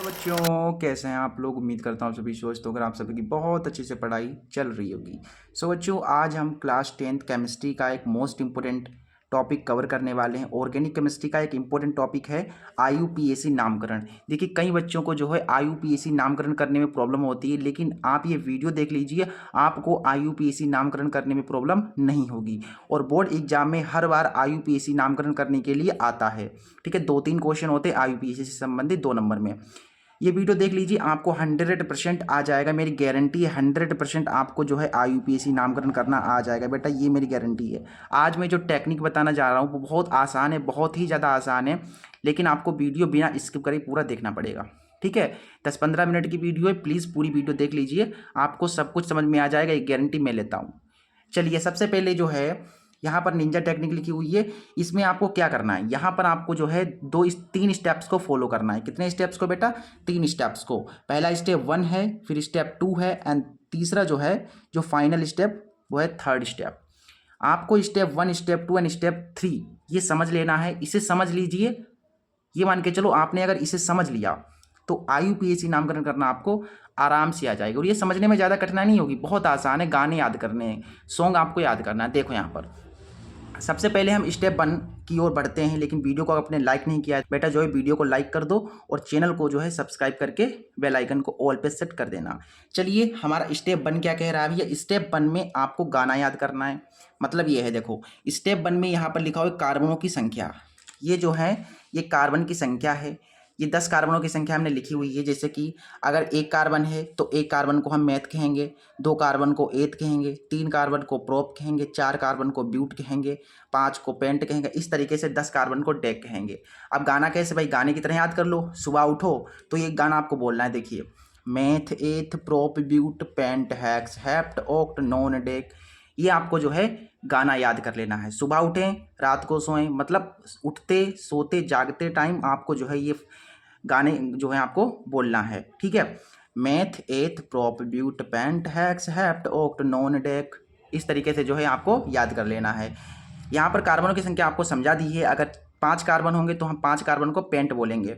तो बच्चों कैसे हैं आप लोग। उम्मीद करता हूँ सभी स्वस्थ होकर आप सभी की बहुत अच्छे से पढ़ाई चल रही होगी। सो बच्चों आज हम क्लास 10th केमिस्ट्री का एक मोस्ट इंपॉर्टेंट टॉपिक कवर करने वाले हैं। ऑर्गेनिक केमिस्ट्री का एक इंपॉर्टेंट टॉपिक है आईयूपीएसी नामकरण। देखिए कई बच्चों को जो है आईयूपीएसी नामकरण करने में प्रॉब्लम होती है, लेकिन आप ये वीडियो देख लीजिए, आपको आईयूपीएसी नामकरण करने में प्रॉब्लम नहीं होगी। और बोर्ड एग्जाम में हर बार आईयूपीएसी नामकरण करने के लिए आता है। ठीक है, 2-3 क्वेश्चन होते हैं आईयूपीएसी से संबंधित 2 नंबर में। ये वीडियो देख लीजिए, आपको 100% आ जाएगा। मेरी गारंटी है 100% आपको जो है आईयूपीएसी नामकरण करना आ जाएगा बेटा, ये मेरी गारंटी है। आज मैं जो टेक्निक बताना जा रहा हूँ वो बहुत आसान है, बहुत ही ज़्यादा आसान है, लेकिन आपको वीडियो बिना स्किप करे पूरा देखना पड़ेगा। ठीक है, 10-15 मिनट की वीडियो है, प्लीज़ पूरी वीडियो देख लीजिए, आपको सब कुछ समझ में आ जाएगा, ये गारंटी मैं लेता हूँ। चलिए सबसे पहले जो है यहाँ पर निंजा टेक्निक लिखी हुई है, इसमें आपको क्या करना है, यहाँ पर आपको जो है 3 स्टेप्स को फॉलो करना है। कितने स्टेप्स को बेटा? 3 स्टेप्स को। पहला स्टेप 1 है, फिर स्टेप 2 है, एंड तीसरा जो है जो फाइनल स्टेप वो है 3rd स्टेप। आपको स्टेप 1, स्टेप 2 एंड स्टेप 3 ये समझ लेना है। इसे समझ लीजिए, ये मान के चलो आपने अगर इसे समझ लिया तो आईयूपीएसी नामकरण करना आपको आराम से आ जाएगा। और ये समझने में ज़्यादा कठिनाई नहीं होगी, बहुत आसान है। गाने याद करने हैं, सॉन्ग आपको याद करना है। देखो यहाँ पर सबसे पहले हम स्टेप 1 की ओर बढ़ते हैं, लेकिन वीडियो को आपने लाइक नहीं किया है बेटा, जो है वीडियो को लाइक कर दो और चैनल को जो है सब्सक्राइब करके बेल आइकन को ऑल पे सेट कर देना। चलिए हमारा स्टेप 1 क्या कह रहा है भैया? स्टेप 1 में आपको गाना याद करना है। मतलब ये है, देखो स्टेप 1 में यहाँ पर लिखा हुआ है कार्बनों की संख्या। ये जो है ये कार्बन की संख्या है। ये 10 कार्बनों की संख्या हमने लिखी हुई है। जैसे कि अगर 1 कार्बन है तो 1 कार्बन को हम मैथ कहेंगे, 2 कार्बन को एथ कहेंगे, 3 कार्बन को प्रोप कहेंगे, 4 कार्बन को ब्यूट कहेंगे, 5 को पेंट कहेंगे। इस तरीके से 10 कार्बन को डेक कहेंगे। अब गाना कैसे भाई? गाने की तरह याद कर लो। सुबह उठो तो ये गाना आपको बोलना है। देखिए, meth eth prop but pent hex hept oct non dec, ये आपको जो है गाना याद कर लेना है। सुबह उठें रात को सोएं, मतलब उठते सोते जागते टाइम आपको जो है ये गाने जो है आपको बोलना है। ठीक है, meth eth prop but pent hex hept oct non dec, इस तरीके से जो है आपको याद कर लेना है। यहाँ पर कार्बनों की संख्या आपको समझा दी है। अगर 5 कार्बन होंगे तो हम 5 कार्बन को पेंट बोलेंगे।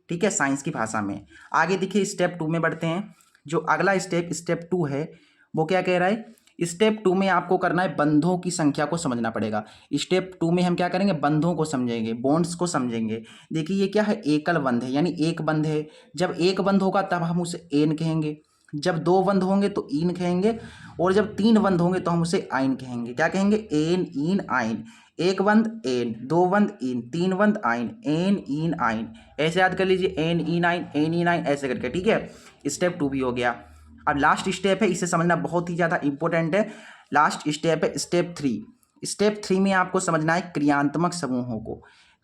ठीक है, साइंस की भाषा में। आगे देखिए स्टेप 2 में बढ़ते हैं। जो अगला स्टेप 2 है वो क्या कह रहा है? स्टेप 2 में आपको करना है बंधों की संख्या को समझना पड़ेगा। स्टेप 2 में हम क्या करेंगे? बंधों को समझेंगे, बॉन्ड्स को समझेंगे। देखिए ये क्या है? एकल बंध है, यानी एक बंध है। जब एक बंध होगा तब हम उसे एन कहेंगे, जब 2 बंध होंगे तो इन कहेंगे, और जब 3 बंध होंगे तो हम उसे आइन कहेंगे। क्या कहेंगे? एन इन आइन। एक बंद एन, 2 बंद इन, 3 बंद आइन, एन इन आइन। ऐसे याद कर लीजिए, एन इन आइन, एन इन आइन, ऐसे करके। ठीक है, स्टेप 2 भी हो गया। अब लास्ट स्टेप है, इसे समझना बहुत ही ज़्यादा इंपॉर्टेंट है। लास्ट स्टेप है स्टेप 3। स्टेप 3 में आपको समझना है क्रियात्मक समूहों को।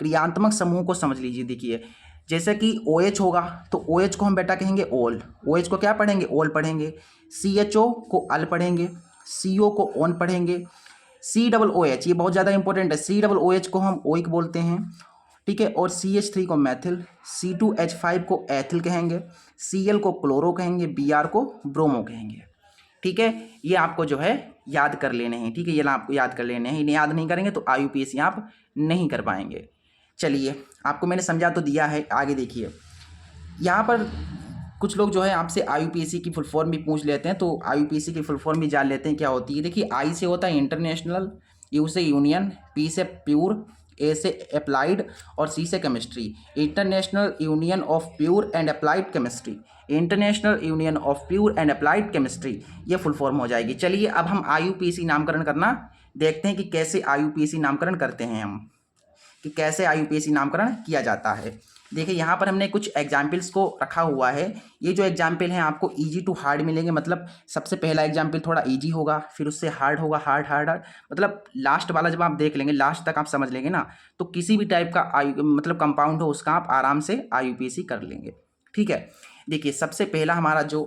क्रियात्मक समूह को समझ लीजिए। देखिए जैसे कि OH होगा तो OH को हम बेटा कहेंगे ओल। OH को क्या पढ़ेंगे? ओल पढ़ेंगे। CHO को अल पढ़ेंगे। CO को ओन पढ़ेंगे। COOH ये बहुत ज़्यादा इंपॉर्टेंट है। COOH को हम ओइक बोलते हैं। ठीक है, और CH3 को मैथिल, C2H5 को एथिल कहेंगे, Cl को क्लोरो कहेंगे, Br को ब्रोमो कहेंगे। ठीक है, ये आपको जो है याद कर लेने हैं। ठीक है, ये आपको याद कर लेने हैं। इन्हें याद नहीं करेंगे तो आईयूपीएसी आप नहीं कर पाएंगे। चलिए आपको मैंने समझा तो दिया है, आगे देखिए। यहाँ पर कुछ लोग जो है आपसे आईयूपीएसी की फुल फॉर्म भी पूछ लेते हैं, तो आईयूपीएसी की फुल फॉर्म भी जान लेते हैं क्या होती है। देखिए आई से होता है इंटरनेशनल, यू से यूनियन, पी से प्योर, ए से अप्लाइड और सी से chemistry. International union of pure and applied chemistry, international union of pure and applied chemistry, ये फुल फॉर्म हो जाएगी। चलिए अब हम आईयूपीएसी नामकरण करना देखते हैं कि कैसे आईयूपीएसी नामकरण करते हैं हम, कि कैसे आईयूपीएसी नामकरण किया जाता है। देखिए यहाँ पर हमने कुछ एग्जाम्पल्स को रखा हुआ है। ये जो एग्जाम्पल हैं आपको इजी टू हार्ड मिलेंगे। मतलब सबसे पहला एग्जाम्पल थोड़ा इजी होगा, फिर उससे हार्ड होगा, हार्ड हार्ड हार्ड, मतलब लास्ट वाला जब आप देख लेंगे, लास्ट तक आप समझ लेंगे ना, तो किसी भी टाइप का मतलब कंपाउंड हो उसका आप आराम से आईयूपीएसी कर लेंगे। ठीक है, देखिए सबसे पहला हमारा जो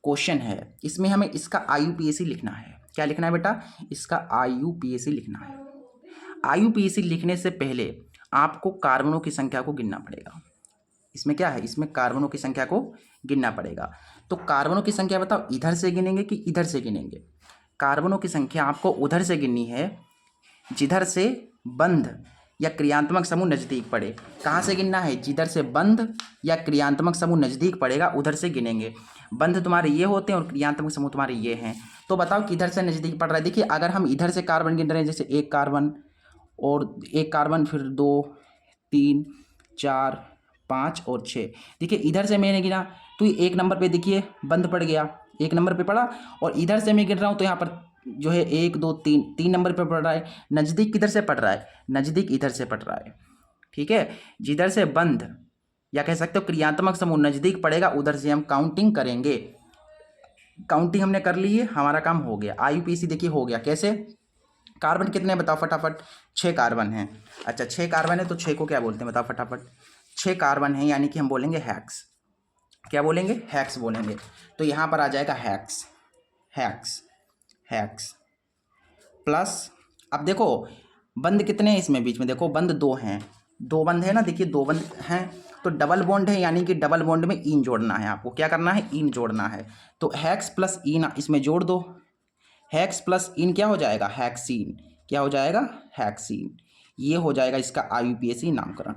क्वेश्चन है इसमें हमें इसका आईयूपीएसी लिखना है। क्या लिखना है बेटा? इसका आईयूपीएसी लिखना है। आईयूपीएसी लिखने से पहले आपको कार्बनों की संख्या को गिनना पड़ेगा। इसमें क्या है? इसमें कार्बनों की संख्या को गिनना पड़ेगा। तो कार्बनों की संख्या बताओ, इधर से गिनेंगे कि इधर से गिनेंगे? कार्बनों की संख्या आपको उधर से गिननी है जिधर से बंध या क्रियात्मक समूह नज़दीक पड़े। कहाँ से गिनना है, जिधर से बंध या क्रियात्मक समूह नज़दीक पड़ेगा उधर से गिनेंगे। बंध तुम्हारे ये होते हैं और क्रियात्मक समूह तुम्हारे ये हैं। तो बताओ किधर से नज़दीक पड़ रहा है। देखिए अगर हम इधर से कार्बन गिन रहे हैं, जैसे एक कार्बन और एक कार्बन, फिर 2 3 4 5 और 6, देखिए इधर से मैंने गिना तो ये 1 नंबर पे देखिए बंद पड़ गया, 1 नंबर पे पड़ा। और इधर से मैं गिन रहा हूँ तो यहाँ पर जो है 1 2 3 नंबर पे पड़ रहा है। नज़दीक किधर से पड़ रहा है, नज़दीक इधर से पड़ रहा है। ठीक है, जिधर से बंध या कह सकते हो क्रियात्मक समूह नज़दीक पड़ेगा उधर से हम काउंटिंग करेंगे। काउंटिंग हमने कर ली है, हमारा काम हो गया। IUPAC देखिए हो गया। कैसे, कार्बन कितने हैं बताओ फटाफट, 6 कार्बन हैं। अच्छा 6 कार्बन है तो 6 को क्या बोलते हैं बताओ फटाफट, 6 कार्बन है यानी कि हम बोलेंगे हैक्स। क्या बोलेंगे, हैक्स बोलेंगे। तो यहाँ पर आ जाएगा हैक्स, हैक्स, हैक्स प्लस, अब देखो बंद कितने हैं इसमें बीच में, देखो बंद 2 हैं, 2 बंद है ना, देखिए 2 बंद हैं तो डबल बॉन्ड है यानी कि डबल बॉन्ड में इन जोड़ना है। आपको क्या करना है, इन जोड़ना है। तो हैक्स प्लस इन इसमें जोड़ दो, हैक्स प्लस इन क्या हो जाएगा, हैक्सीन। क्या हो जाएगा, हैक्सीन। ये हो जाएगा इसका IUPAC नामकरण।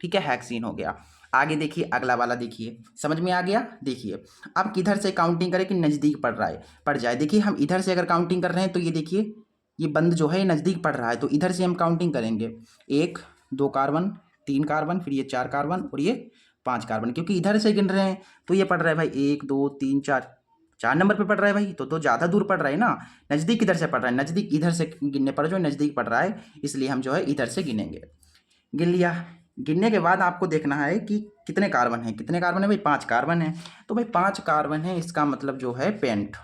ठीक है, हैक्सीन हो गया। आगे देखिए अगला वाला, देखिए समझ में आ गया। देखिए अब किधर से काउंटिंग करें कि नज़दीक पड़ रहा है, पड़ जाए। देखिए हम इधर से अगर काउंटिंग कर रहे हैं तो ये देखिए ये बंद जो है नज़दीक पड़ रहा है, तो इधर से हम काउंटिंग करेंगे 1 2 कार्बन, 3 कार्बन, फिर ये 4 कार्बन और ये 5 कार्बन, क्योंकि इधर से गिन रहे हैं तो ये पड़ रहा है भाई 1 2 3 4 नंबर पे पड़ रहा है भाई, तो ज़्यादा दूर पड़ रहा है ना। नज़दीक किधर से पड़ रहा है, नज़दीक इधर से गिनने पर जो नज़दीक पड़ रहा है, इसलिए हम जो है इधर से गिनेंगे। गिन लिया, गिनने के बाद आपको देखना है कि कितने कार्बन हैं। कितने कार्बन है भाई, 5 कार्बन है। तो भाई 5 कार्बन है, इसका मतलब जो है पेंट।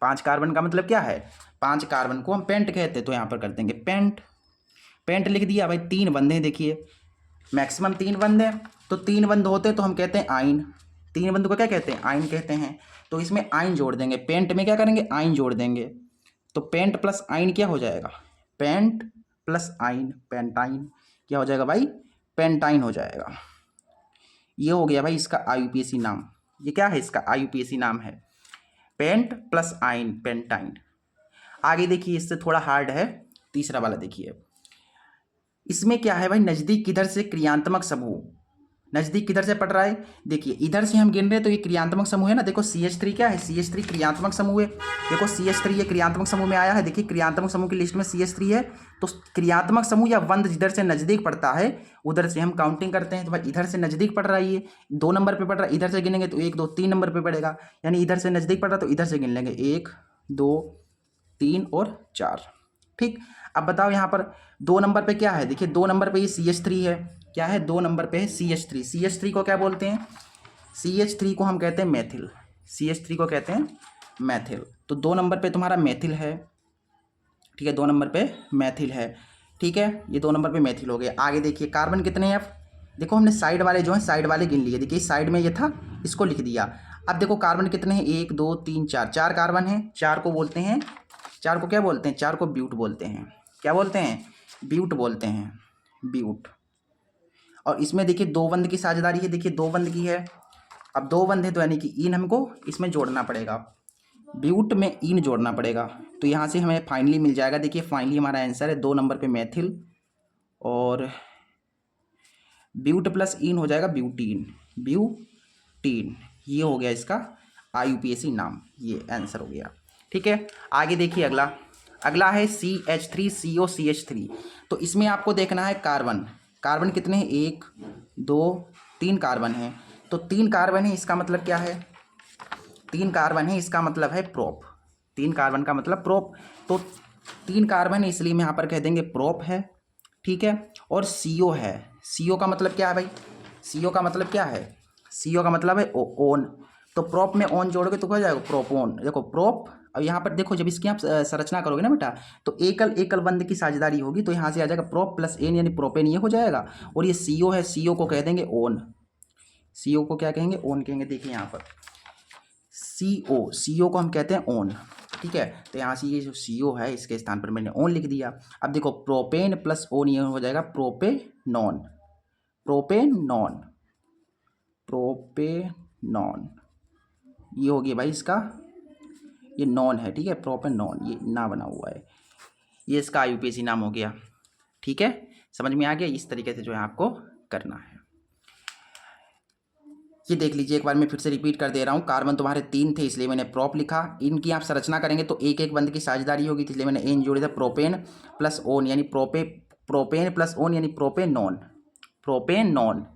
5 कार्बन का मतलब क्या है, 5 कार्बन को हम पेंट कहते हैं। तो यहाँ पर कर देंगे पेंट, पेंट लिख दिया भाई। 3 बंद हैं, देखिए मैक्सिमम 3 बंद हैं, तो 3 बंद होते तो हम कहते हैं आइन। 3 बंद को क्या कहते हैं, आइन कहते हैं। तो इसमें आइन जोड़ देंगे, पेंट में क्या करेंगे, आइन जोड़ देंगे। तो पेंट प्लस आइन क्या हो जाएगा, पेंट प्लस आइन, पेंटाइन। क्या हो जाएगा भाई, पेंटाइन हो जाएगा। ये हो गया भाई इसका IUPAC नाम। ये क्या है, इसका IUPAC नाम है पेंट प्लस आइन, पेंटाइन। आगे देखिए इससे थोड़ा हार्ड है, तीसरा वाला देखिए। इसमें क्या है भाई, नज़दीक किधर से क्रियात्मक समूह, नज़दीक किधर से पड़ रहा है। देखिए इधर से हम गिन रहे हैं तो ये क्रियात्मक समूह है ना। देखो CH3 क्या है, CH3 क्रियात्मक समूह है। देखो CH3 ये क्रियात्मक समूह में आया है। देखिए क्रियात्मक समूह की लिस्ट में CH3 है। तो क्रियात्मक समूह या बंध जिधर से नज़दीक पड़ता है उधर से हम काउंटिंग करते हैं। तो भाई इधर से नज़दीक पड़ रहा है, ये 2 नंबर पर पड़ रहा है, इधर से गिनेंगे तो 1 2 3 नंबर पर पड़ेगा, यानी इधर से नज़दीक पड़ रहा है तो इधर से गिन लेंगे 1 2 3 और 4। ठीक, अब बताओ यहाँ पर 2 नंबर पे क्या है। देखिए 2 नंबर पे ये CH3 है। क्या है, 2 नंबर पे है CH3। CH3 को क्या बोलते हैं, CH3 को हम कहते हैं मैथिल। CH3 को कहते हैं मैथिल। तो 2 नंबर पे तुम्हारा मैथिल है। ठीक है, 2 नंबर पे मैथिल है। ठीक है, ये 2 नंबर पे मैथिल हो गए। आगे देखिए कार्बन कितने हैं। अब देखो हमने साइड वाले जो हैं साइड वाले गिन लिए। देखिए साइड में ये था, इसको लिख दिया। अब देखो कार्बन कितने हैं, 1 2 3 4, 4 कार्बन हैं। 4 को बोलते हैं, 4 को क्या बोलते हैं, 4 को ब्यूट बोलते हैं। क्या बोलते हैं, ब्यूट बोलते हैं, ब्यूट। और इसमें देखिए 2 बंद की साझेदारी है। देखिए 2 बंद की है। अब 2 बंद है तो यानी कि इन हमको इसमें जोड़ना पड़ेगा, ब्यूट में इन जोड़ना पड़ेगा। तो यहाँ से हमें फाइनली मिल जाएगा। देखिए फाइनली हमारा आंसर है 2 नंबर पे मैथिल और ब्यूट प्लस इन हो जाएगा ब्यूटीन, ब्यूटीन। ये हो गया इसका IUPAC नाम, ये आंसर हो गया। ठीक है, आगे देखिए अगला, अगला है CH3COCH3। तो इसमें आपको देखना है कार्बन, कार्बन कितने हैं, 1 2 3 कार्बन हैं। तो 3 कार्बन है, इसका मतलब क्या है, 3 कार्बन है इसका मतलब है प्रोप। 3 कार्बन का मतलब प्रोप। तो 3 कार्बन है इसलिए हम यहाँ पर कह देंगे प्रोप है। ठीक है, और CO है। CO का मतलब क्या है भाई, CO का मतलब क्या है, CO का मतलब है ओन। तो प्रोप में ओन जोड़ोगे तो क्या हो जाएगा, प्रोपोन। देखो प्रोप, अब यहाँ पर देखो जब इसकी आप संरचना करोगे ना बेटा तो एकल एकल बंद की साझेदारी होगी। तो यहाँ से आ जाएगा प्रोप प्लस एन यानी प्रोपेन, ये हो जाएगा। और ये CO है, CO को कह देंगे ओन। CO को क्या कहेंगे, ओन कहेंगे। देखिए यहाँ पर CO को हम कहते हैं ओन। ठीक है, तो यहाँ से ये जो CO है इसके स्थान पर मैंने ओन लिख दिया। अब देखो प्रोपेन प्लस ओन ये हो जाएगा प्रोपेनॉन, प्रोपेनॉन, प्रोपेनॉन। ये हो गया भाई इसका, ये नॉन है। ठीक है, प्रोपेनॉन, ये ना बना हुआ है, ये इसका IUPAC नाम हो गया। ठीक है, समझ में आ गया? इस तरीके से जो है आपको करना है। ये देख लीजिए, एक बार मैं फिर से रिपीट कर दे रहा हूँ। कार्बन तुम्हारे 3 थे इसलिए मैंने प्रोप लिखा। इनकी आप संरचना करेंगे तो एक एक बंद की साझेदारी होगी, इसलिए मैंने एन जोड़ दिया। प्रोपेन प्लस ओन यानी प्रोपेन प्लस ओन यानी प्रोपेनॉन,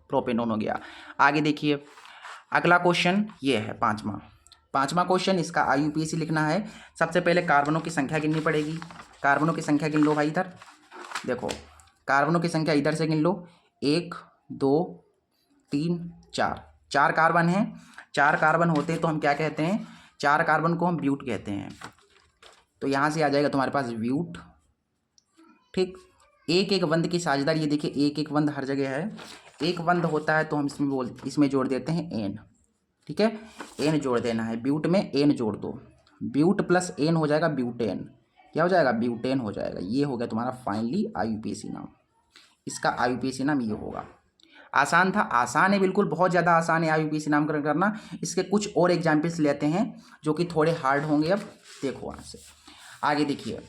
प्रोपेनॉन हो गया। आगे देखिए अगला क्वेश्चन ये है पांचवा क्वेश्चन। इसका IUPAC लिखना है। सबसे पहले कार्बनों की संख्या गिननी पड़ेगी। कार्बनों की संख्या गिन लो भाई। इधर देखो, कार्बनों की संख्या इधर से गिन लो। 1 2 3 4, 4 कार्बन हैं। 4 कार्बन होते हैं तो हम क्या कहते हैं? 4 कार्बन को हम ब्यूट कहते हैं। तो यहाँ से आ जाएगा तुम्हारे पास ब्यूट। ठीक, एक एक बंद की साझेदारी, ये देखिए एक एक बंद हर जगह है। एक बंद होता है तो हम इसमें जोड़ देते हैं एन। ठीक है, एन जोड़ देना है। ब्यूट में एन जोड़ दो। ब्यूट प्लस एन हो जाएगा ब्यूटेन। क्या हो जाएगा? ब्यूटेन हो जाएगा। ये हो गया तुम्हारा फाइनली IUPAC नाम। इसका IUPAC नाम ये होगा। आसान था? आसान है बिल्कुल, बहुत ज़्यादा आसान है IUPAC नामकरण करना। इसके कुछ और एग्जाम्पल्स लेते हैं जो कि थोड़े हार्ड होंगे। अब देखो वहाँ से आगे देखिए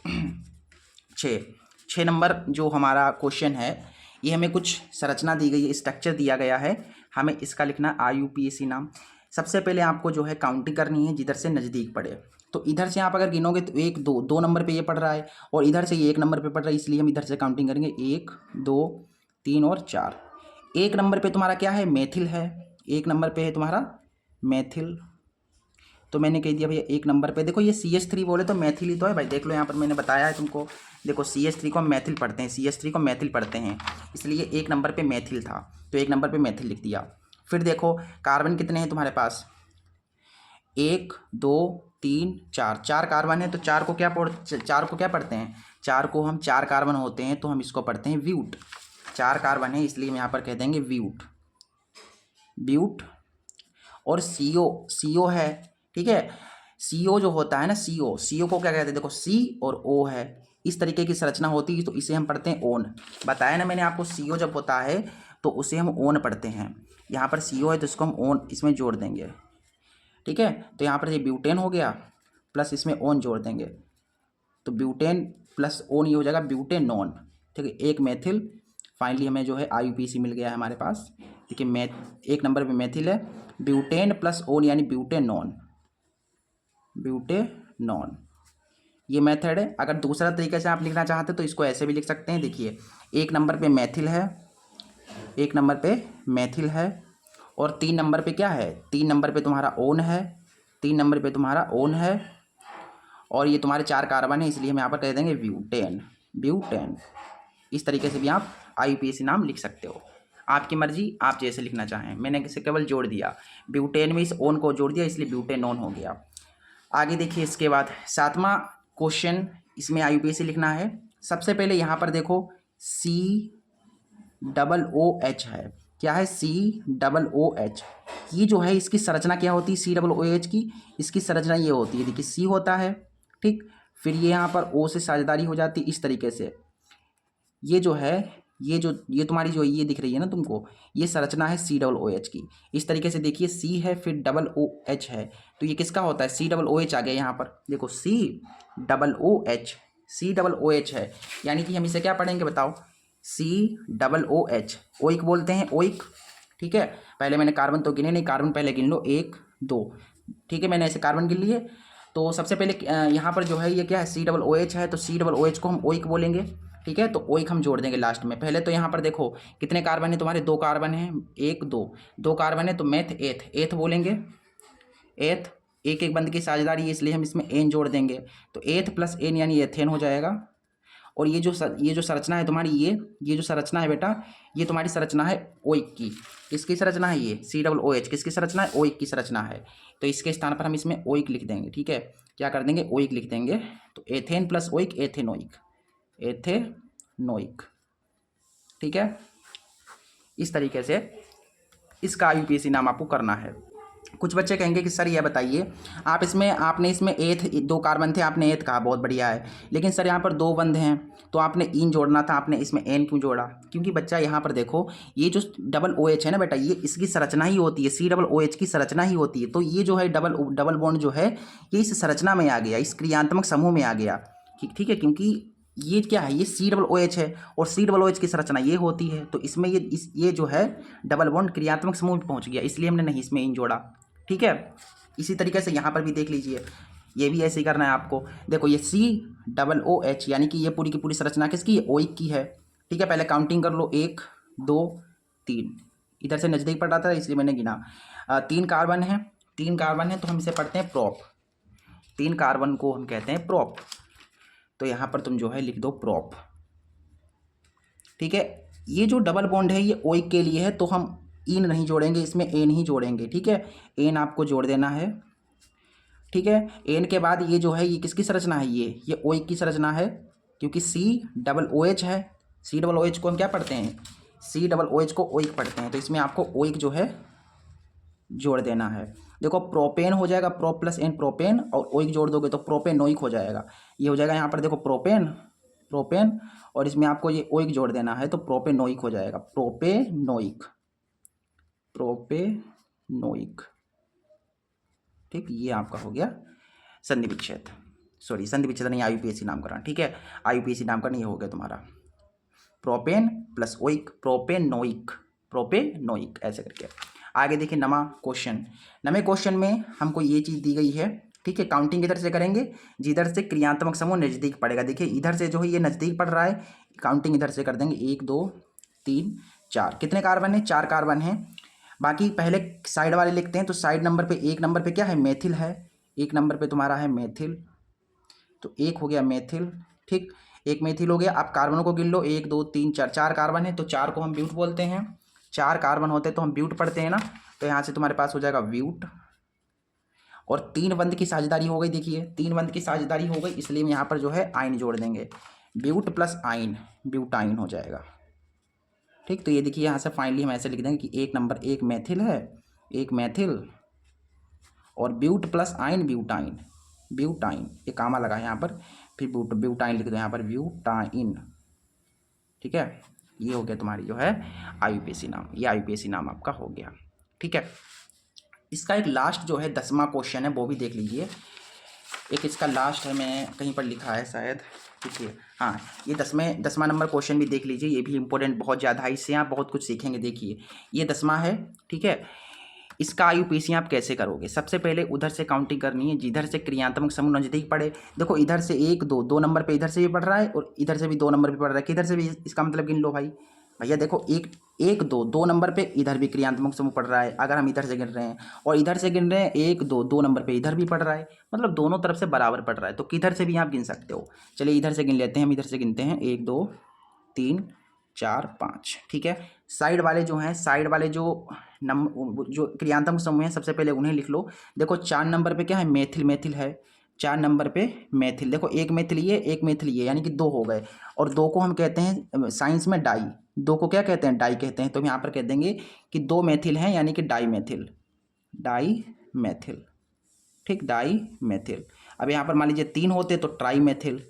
6 नंबर जो हमारा क्वेश्चन है, ये हमें कुछ संरचना दी गई है, स्ट्रक्चर दिया गया है। हमें इसका लिखना IUPAC नाम। सबसे पहले आपको जो है काउंटिंग करनी है जिधर से नज़दीक पड़े। तो इधर से आप अगर गिनोगे तो 1 2 2 नंबर पे ये पड़ रहा है, और इधर से ये 1 नंबर पे पड़ रहा है, इसलिए हम इधर से काउंटिंग करेंगे 1 2 3 और 4। 1 नंबर पे तुम्हारा क्या है? मेथिल है। 1 नंबर पे है तुम्हारा मेथिल। तो मैंने कह दिया भैया 1 नंबर पे। देखो ये CH3 बोले तो मेथिल ही तो है भाई। देख लो यहाँ पर मैंने बताया है तुमको। देखो CH3 को हम मेथिल पढ़ते हैं, CH3 को मेथिल पढ़ते हैं, इसलिए 1 नंबर पे मेथिल था तो 1 नंबर पे मेथिल लिख दिया। फिर देखो कार्बन कितने हैं तुम्हारे पास? 1 2 3 4, 4 कार्बन है। तो 4 को क्या पढ़ते हैं? 4 को हम 4 कार्बन होते हैं तो हम इसको पढ़ते हैं व्यूट। 4 कार्बन है इसलिए हम यहाँ पर कह देंगे व्यूट। और CO है। ठीक है, CO जो होता है ना, CO को क्या कहते हैं? देखो C और O है, इस तरीके की संरचना होती है तो इसे हम पढ़ते हैं ओन। बताया ना मैंने आपको, CO जब होता है तो उसे हम ओन पढ़ते हैं। यहाँ पर CO है तो इसको हम ओन इसमें जोड़ देंगे। ठीक है, तो यहाँ पर ये ब्यूटेन हो गया, प्लस इसमें ओन जोड़ देंगे तो ब्यूटेन प्लस ओन ये हो जाएगा ब्यूटेनॉन। ठीक है, एक मेथिल। फाइनली हमें जो है IUPAC मिल गया है हमारे पास। देखिए 1 नंबर पे मेथिल है, ब्यूटेन प्लस ओन यानी ब्यूटेनॉन। ये मेथड है। अगर दूसरा तरीके से आप लिखना चाहते हैं तो इसको ऐसे भी लिख सकते हैं। देखिए 1 नंबर पे मेथिल है, 1 नंबर पे मेथिल है, और 3 नंबर पे क्या है? 3 नंबर पे तुम्हारा ओन है, 3 नंबर पे तुम्हारा ओन है, और ये तुम्हारे 4 कार्बन है इसलिए हम यहाँ पर कह देंगे ब्यूटेन। इस तरीके से भी आप IUPAC नाम लिख सकते हो, आपकी मर्जी, आप जैसे लिखना चाहें। मैंने इसे केवल जोड़ दिया, ब्यूटेन में इस ओन को जोड़ दिया इसलिए ब्यूटेनॉन हो गया। आगे देखिए इसके बाद 7वां क्वेश्चन, इसमें IUPAC लिखना है। सबसे पहले यहाँ पर देखो COOH है। क्या है? COOH। ये जो है इसकी संरचना क्या होती है? COOH की इसकी संरचना ये होती है, देखिए C होता है, ठीक, फिर ये यहाँ पर O से साझेदारी हो जाती है इस तरीके से। ये जो है ये तुम्हारी जो ये दिख रही है ना तुमको, ये संरचना है COOH की। इस तरीके से देखिए C है फिर OOH है, तो ये किसका होता है? COOH आ गया यहाँ पर। देखो COOH है, यानी कि हम इसे क्या पढ़ेंगे बताओ? COOH, ओइक बोलते हैं, ओइक। ठीक है, पहले मैंने कार्बन तो गिने नहीं, कार्बन पहले गिन लो 1 2। ठीक है, मैंने ऐसे कार्बन गिन लिए। तो सबसे पहले यहाँ पर जो है ये क्या है? COOH है, तो COOH को हम ओइक बोलेंगे। ठीक है, तो ओइक हम जोड़ देंगे लास्ट में। पहले तो यहाँ पर देखो कितने कार्बन है तुम्हारे? 2 कार्बन है, 1 2 कार्बन है, तो एथ बोलेंगे। एथ, एक एक बंद की साझेदारी है इसलिए हम इसमें एन जोड़ देंगे, तो एथ प्लस एन यानी एथेन हो जाएगा। और ये जो संरचना है तुम्हारी, ये जो संरचना है बेटा, ये तुम्हारी संरचना है ओइक की। किसकी संरचना है? ये COOH किसकी संरचना है? ओइक की संरचना है। तो इसके स्थान पर हम इसमें ओइक लिख देंगे। ठीक है, क्या कर देंगे? ओइक लिख देंगे। तो एथेन प्लस ओइक एथेनोइक। ठीक है, इस तरीके से इसका IUPAC नाम आपको करना है। कुछ बच्चे कहेंगे कि सर ये बताइए, आपने इसमें एथ 2 कार्बन थे, आपने एथ कहा, बहुत बढ़िया है, लेकिन सर यहाँ पर 2 बंद हैं तो आपने इन जोड़ना था, आपने इसमें एन क्यों जोड़ा? क्योंकि बच्चा यहाँ पर देखो ये जो OOH है ना बेटा, ये इसकी संरचना ही होती है, COOH की संरचना ही होती है। तो ये जो है डबल बॉन्ड जो है ये इस संरचना में आ गया, इस क्रियात्मक समूह में आ गया। ठीक है, क्योंकि ये क्या है, ये COOH है और COOH की संरचना ये होती है, तो इसमें ये जो है डबल बॉन्ड क्रियात्मक समूह में पहुंच गया, इसलिए हमने नहीं इसमें इन जोड़ा। ठीक है, इसी तरीके से यहाँ पर भी देख लीजिए, ये भी ऐसे ही करना है आपको। देखो ये COOH यानी कि ये पूरी की पूरी संरचना किसकी है, OH की है। ठीक है, पहले काउंटिंग कर लो, 1 2 3, इधर से नज़दीक पड़ रहा था इसलिए मैंने गिना। 3 कार्बन है, 3 कार्बन है तो हम इसे पढ़ते हैं प्रोप, 3 कार्बन को हम कहते हैं प्रोप, तो यहाँ पर तुम जो है लिख दो प्रोप। ठीक है, ये जो डबल बॉन्ड है ये OH के लिए है, तो हम इन नहीं जोड़ेंगे, इसमें एन ही जोड़ेंगे। ठीक है, एन आपको जोड़ देना है। ठीक है, एन के बाद ये जो है ये किसकी संरचना है, ये OH की संरचना है, क्योंकि COOH है। COOH को हम क्या पढ़ते हैं, COOH को OH पढ़ते हैं, तो इसमें आपको OH जो है जोड़ देना है। देखो प्रोपेन हो जाएगा, प्रोप प्लस एन प्रोपेन, और OH जोड़ दोगे तो प्रोपेनोइक हो जाएगा। ये हो जाएगा यहाँ पर देखो प्रोपेन प्रोपेन, और इसमें आपको ये OH जोड़ देना है तो प्रोपेनोइक हो जाएगा, प्रोपेनोइक प्रोपेनोइक। ठीक, ये आपका हो गया संधि विच्छेद, सॉरी संधि विच्छेद नहीं, IUPAC नामकरण। ठीक है, IUPAC नामकरण ये हो गया तुम्हारा प्रोपेन प्लस ओइक, प्रोपेनोइक ऐसे करके। आगे देखिए नमा क्वेश्चन, नवे क्वेश्चन में हमको ये चीज़ दी गई है। ठीक है, काउंटिंग इधर से करेंगे जिधर से क्रियात्मक समूह नज़दीक पड़ेगा। देखिए इधर से जो है ये नज़दीक पड़ रहा है, काउंटिंग इधर से कर देंगे, 1 2 3 4। कितने कार्बन है, 4 कार्बन है। बाकी पहले साइड वाले लिखते हैं, तो साइड नंबर पे 1 नंबर पे क्या है, मेथिल है। 1 नंबर पे तुम्हारा है मेथिल, तो 1 हो गया मेथिल। ठीक, 1 मेथिल हो गया। आप कार्बनों को गिन लो, 1 2 3 4, 4 कार्बन है तो 4 को हम ब्यूट बोलते हैं। 4 कार्बन होते तो हम ब्यूट पढ़ते हैं ना, तो यहाँ से तुम्हारे पास हो जाएगा ब्यूट। और 3 बंद की साझेदारी हो गई, देखिए 3 बंद की साझेदारी हो गई, इसलिए हम यहाँ पर जो है आइन जोड़ देंगे, ब्यूट प्लस आइन, ब्यूटाइन हो जाएगा। ठीक, तो ये देखिए यहाँ से फाइनली हम ऐसे लिख देंगे कि 1 नंबर 1 मेथिल है, 1 मेथिल, और but plus yne butyne, butyne, ये कामा लगा है यहाँ पर, फिर ब्यूटाइन लिख दो यहाँ पर, ब्यूटाइन। ठीक है, ये हो गया तुम्हारी जो है IUPAC नाम, ये IUPAC नाम आपका हो गया। ठीक है, इसका एक लास्ट जो है 10वां क्वेश्चन है, वो भी देख लीजिए। एक इसका लास्ट है, मैं कहीं पर लिखा है शायद, देखिए हाँ, ये 10वां नंबर क्वेश्चन भी देख लीजिए, ये भी इंपॉर्टेंट बहुत ज़्यादा है, इससे आप बहुत कुछ सीखेंगे। देखिए ये 10वां है। ठीक है, इसका IUPAC आप कैसे करोगे, सबसे पहले उधर से काउंटिंग करनी है जिधर से क्रियात्मक समूह नजदीक पड़े। देखो इधर से 1 2 2 नंबर पे इधर से भी पढ़ रहा है, और इधर से भी 2 नंबर पे पढ़ रहा है, किधर से भी, इसका मतलब गिन लो भाई। भैया देखो 1 1 2 2 नंबर पे इधर भी क्रियात्मक समूह पढ़ रहा है, अगर हम इधर से गिन रहे हैं, और इधर से गिन रहे हैं 1 2 2 नंबर पे इधर भी पढ़ रहा है, मतलब दोनों तरफ से बराबर पढ़ रहा है, तो किधर से भी आप गिन सकते हो। चलिए इधर से गिन लेते हैं, हम इधर से गिनते हैं, 1 2 3 4 5। ठीक है, साइड वाले जो हैं, साइड वाले जो जो क्रियात्मक समूह हैं, सबसे पहले उन्हें लिख लो। देखो 4 नंबर पे क्या है, मेथिल, मेथिल है 4 नंबर पे मेथिल। देखो 1 मेथिल ये, 1 मेथिल ये, यानी कि 2 हो गए, और 2 को हम कहते हैं साइंस में डाई, 2 को क्या कहते हैं, डाई कहते हैं, तो हम यहाँ पर कह देंगे कि 2 मेथिल हैं, यानी कि डाई मेथिल, डाई मेथिल। ठीक, डाई मेथिल। अब यहाँ पर मान लीजिए 3 होते तो ट्राई मेथिल।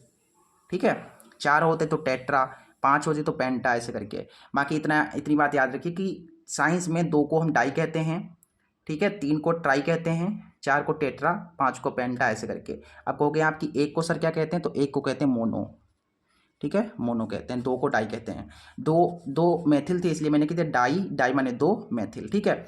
ठीक है, 4 होते तो टेट्रा, 5 होते तो पेंटा, ऐसे करके। बाकी इतनी बात याद रखिए कि साइंस में 2 को हम डाई कहते हैं, ठीक है, 3 को ट्राई कहते हैं, 4 को टेट्रा, 5 को पेंटा, ऐसे करके। अब कहोगे आपकी 1 को सर क्या कहते हैं, तो 1 को कहते हैं मोनो। ठीक है, मोनो कहते हैं, 2 को डाई कहते हैं। 2 मेथिल थे इसलिए मैंने कह दिया डाई, डाई माने 2 मेथिल। ठीक है,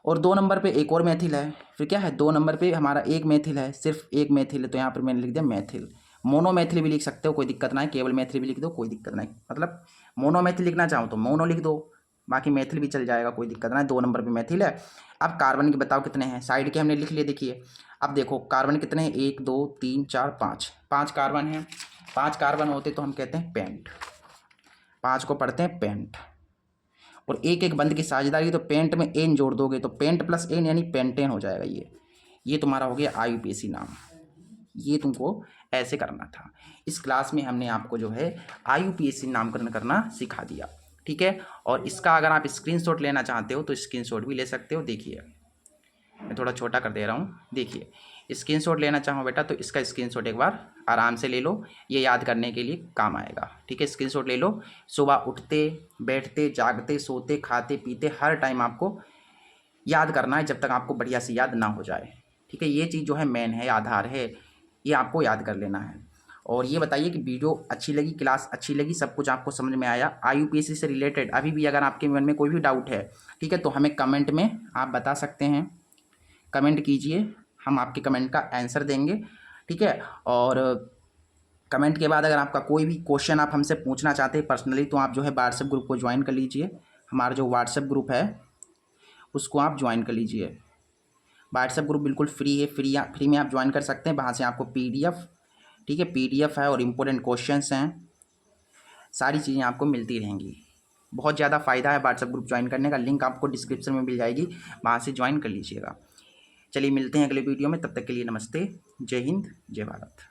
और 2 नंबर पे एक और मेथिल है, फिर क्या है, 2 नंबर पे हमारा 1 मेथिल है, सिर्फ 1 मेथिल है, तो यहाँ पर मैंने लिख दिया मेथिल। मोनो मैथिल भी लिख सकते हो, कोई दिक्कत ना है, केवल मैथिल भी लिख दो, कोई दिक्कत नहीं, मतलब मोनो मैथिल लिखना चाहो तो मोनो लिख दो, बाकी मैथिल भी चल जाएगा, कोई दिक्कत ना है। 2 नंबर पे मैथिल है। अब कार्बन के बताओ कितने हैं, साइड के हमने लिख लिए। देखिए अब देखो कार्बन कितने हैं, 1 2 3 4 5, 5 कार्बन हैं। 5 कार्बन होते तो हम कहते हैं पेंट, 5 को पढ़ते हैं पेंट, और एक एक बंद की साझेदारी, तो पेंट में एन जोड़ दोगे तो पेंट प्लस एन यानी पेंटेन हो जाएगा। ये तुम्हारा हो गया IUPAC नाम, ये तुमको ऐसे करना था। इस क्लास में हमने आपको जो है IUPAC नामकरण करना सिखा दिया। ठीक है, और इसका अगर आप स्क्रीनशॉट लेना चाहते हो तो स्क्रीनशॉट भी ले सकते हो। देखिए मैं थोड़ा छोटा कर दे रहा हूँ, देखिए स्क्रीनशॉट लेना चाहो बेटा तो इसका स्क्रीनशॉट एक बार आराम से ले लो, ये याद करने के लिए काम आएगा। ठीक है, स्क्रीनशॉट ले लो। सुबह उठते बैठते जागते सोते खाते पीते हर टाइम आपको याद करना है, जब तक आपको बढ़िया से याद ना हो जाए। ठीक है, ये चीज़ जो है मेन है, आधार है, ये आपको याद कर लेना है। और ये बताइए कि वीडियो अच्छी लगी, क्लास अच्छी लगी, सब कुछ आपको समझ में आया। IUPAC से रिलेटेड अभी भी अगर आपके मन में कोई भी डाउट है, ठीक है, तो हमें कमेंट में आप बता सकते हैं, कमेंट कीजिए, हम आपके कमेंट का आंसर देंगे, ठीक है। और कमेंट के बाद अगर आपका कोई भी क्वेश्चन आप हमसे पूछना चाहते हैं पर्सनली, तो आप जो है व्हाट्सएप ग्रुप को ज्वाइन कर लीजिए। हमारा जो व्हाट्सएप ग्रुप है उसको आप ज्वाइन कर लीजिए। व्हाट्सएप ग्रुप बिल्कुल फ्री है, फ्री में आप ज्वाइन कर सकते हैं। वहाँ से आपको PDF, ठीक है, PDF है और इम्पोर्टेंट क्वेश्चंस हैं, सारी चीज़ें आपको मिलती रहेंगी। बहुत ज़्यादा फ़ायदा है व्हाट्सएप ग्रुप ज्वाइन करने का, लिंक आपको डिस्क्रिप्शन में मिल जाएगी, वहाँ से ज्वाइन कर लीजिएगा। चलिए मिलते हैं अगले वीडियो में, तब तक के लिए नमस्ते, जय हिंद, जय भारत।